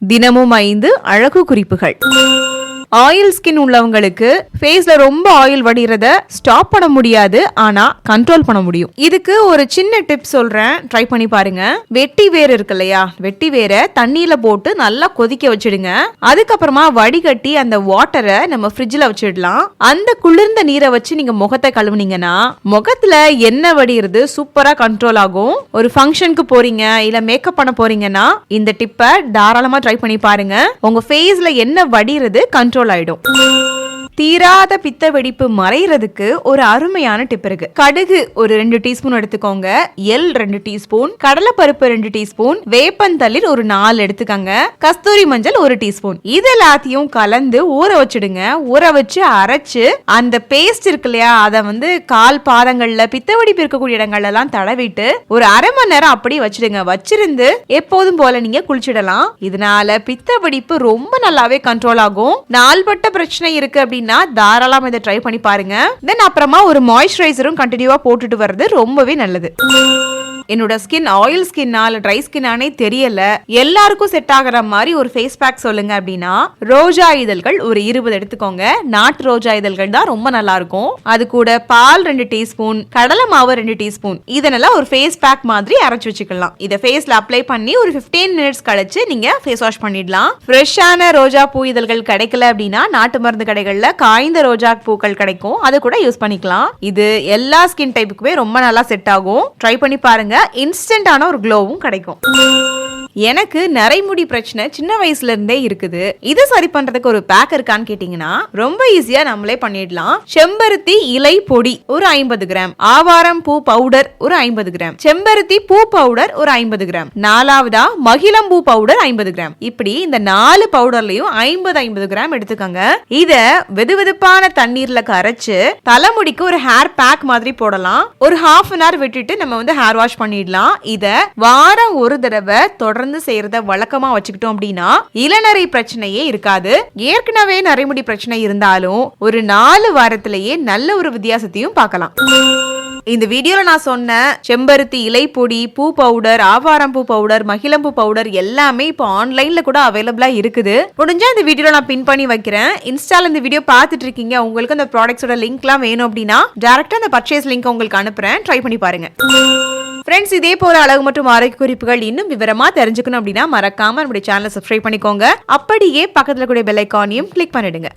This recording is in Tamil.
தினமும் 5 அழகு குறிப்புகள். ஆயில் ஸ்கின் உள்ளவங்களுக்கு ஃபேஸ்ல ரொம்ப ஆயில் வடிகிறத ஸ்டாப் பண்ண முடியாது, ஆனா கண்ட்ரோல் பண்ண முடியும். இதுக்கு ஒரு சின்ன டிப் சொல்றேன், ட்ரை பண்ணி பாருங்க. வெட்டி வேர் இருக்கு இல்லையா, வெட்டி வேரை தண்ணியில போட்டு நல்லா கொதிக்க வச்சிடுங்க. அதுக்கப்புறமா வடிகட்டி அந்த வாட்டரை நம்ம ஃப்ரிட்ஜ்ல வச்சிடலாம். அந்த குளிர்ந்த நீரை வச்சு நீங்க முகத்தை கழுவுனீங்கன்னா முகத்துல எண்ணெய் வடிகிறது சூப்பரா கண்ட்ரோல் ஆகும். ஒரு ஃபங்க்ஷனுக்கு போறீங்க இல்ல மேக்கப் பண்ண போறீங்கன்னா இந்த டிப்பை தாராளமா ட்ரை பண்ணி பாருங்க. உங்க ஃபேஸ்ல எண்ணெய் வடிகிறது கண்ட்ரோல் ஆயிடும். தீராத பித்த வெடிப்பு மறைகிறதுக்கு ஒரு அருமையான டிப் இருக்கு. கடுகு ஒரு 2 டீஸ்பூன் எடுத்துக்கோங்க, எள் 2 டீஸ்பூன், கடலைப்பருப்பு 2 டீஸ்பூன், வேப்பந்தளிர் ஒரு 4 எடுத்துக்கோங்க, கஸ்தூரி மஞ்சள் 1 டீஸ்பூன். இது எல்லாத்தையும் கலந்து ஊற வச்சிடுங்க. ஊற வச்சு அரைச்சு அந்த பேஸ்ட் இருக்கு இல்லையா, அதை கால் பாதங்கள்ல பித்த வெடிப்பு இருக்கக்கூடிய இடங்கள்ல எல்லாம் தடவிட்டு ஒரு அரை மணி நேரம் அப்படி வச்சிடுங்க. வச்சிருந்து எப்போதும் போல நீங்க குளிச்சிடலாம். இதனால பித்த வெடிப்பு ரொம்ப நல்லாவே கண்ட்ரோல் ஆகும். நாள்பட்ட பிரச்சனை இருக்கு அப்படின்னா தாராளமா இதை ட்ரை பண்ணி பாருங்க. தென் அப்புறமா ஒரு மாய்ஸ்சரைசரும் கண்டினியூவா போட்டுட்டு வர்றது ரொம்பவே நல்லது. என்னோட ஸ்கின் ஆயில் ஸ்கின்னா இல்ல ட்ரை ஸ்கின்னானே தெரியல, எல்லாருக்கும் செட் ஆகிற மாதிரி ஒரு ஃபேஸ் பேக் சொல்லுங்க அப்படின்னா ரோஜா இதழ்கள் ஒரு 20 எடுத்துக்கோங்க. நாட்டு ரோஜா இதழ்கள் தான் ரொம்ப நல்லா இருக்கும். அது கூட பால் 2 டீஸ்பூன், கடலை மாவு 2 டீஸ்பூன், இதனெல்லாம் ஒரு ஃபேஸ் பேக் மாதிரி அரைச்சு வச்சுக்கலாம். இதை ஃபேஸ்ல அப்ளை பண்ணி ஒரு 15 மினிட்ஸ் கழிச்சு நீங்க ஃபேஸ் வாஷ் பண்ணிடலாம். ஃப்ரெஷ்ஷான ரோஜா பூ இதழ்கள் கிடைக்கல அப்படின்னா நாட்டு மருந்து கடைகள்ல காய்ந்த ரோஜா பூக்கள் கிடைக்கும், அது கூட யூஸ் பண்ணிக்கலாம். இது எல்லா ஸ்கின் டைப்புக்குமே ரொம்ப நல்லா செட் ஆகும். ட்ரை பண்ணி பாருங்க, இன்ஸ்டன்டான ஒரு க்ளோவும் கிடைக்கும். எனக்கு நரைமுடி பிரச்சனை சின்ன வயசுல இருந்தே இருக்குது. இது சரி பண்றதுக்கு ஒரு பேக் இருக்கான்னு கேட்டீங்கன்னா ரொம்ப ஈஸியா நம்மளே பண்ணிடலாம். செம்பருத்தி இலை பொடி ஒரு 50 கிராம், ஆவாரம் பூ பவுடர் ஒரு 50 கிராம், செம்பருத்தி பூ பவுடர் ஒரு 50 கிராம், நாலாவதா மகிழம்பூ பவுடர் 50 கிராம். இப்படி இந்த 4 பவுடர்லயும் 50 கிராம் எடுத்துக்கோங்க. இத வெதுவெதுப்பான தண்ணீர்ல கரைச்சு தலைமுடிக்கு ஒரு ஹேர் பேக் மாதிரி போடலாம். ஒரு half an hour விட்டுட்டு நம்ம ஹேர் வாஷ் பண்ணிடலாம். இத வாரம் ஒரு தடவை தொடர்ந்து செய்யறத வழக்கமா வச்சுக்கிட்டோம் அப்படின்னா இளநரை பிரச்சனையே இருக்காது. ஏற்கனவே நரைமுடி பிரச்சனை இருந்தாலும் ஒரு 4 வாரத்திலேயே நல்ல ஒரு வித்தியாசத்தையும் பார்க்கலாம். இந்த வீடியோல நான் சொன்ன செம்பருத்தி இலை பொடி, பூ பவுடர், ஆவாரம் பூ பவுடர், மகிழம்பூ பவுடர் எல்லாமே இப்போ ஆன்லைன்ல கூட அவைலபிளா இருக்குது. முடிஞ்சா இந்த வீடியோல நான் பின் பண்ணி வைக்கிறேன். இன்ஸ்டால இந்த வீடியோ பார்த்துட்டு இருக்கீங்க, உங்களுக்கு அந்த ப்ராடக்ட்ஸோட லிங்க்லாம் வேணும் அப்படின்னா டைரக்டா அந்த பர்ச்சேஸ் லிங்க் உங்களுக்கு அனுப்புறேன், ட்ரை பண்ணி பாருங்க. ஃப்ரெண்ட்ஸ், இதே போல அழகு மற்றும் ஆரோக்கிய குறிப்புகள் இன்னும் விவரமா தெரிஞ்சுக்கணும் அப்படின்னா மறக்காம நம்முடைய சேனலை சப்ஸ்கிரைப் பண்ணிக்கோங்க. அப்படியே பக்கத்துல கூடிய பெல் ஐகானையும் கிளிக் பண்ணிடுங்க.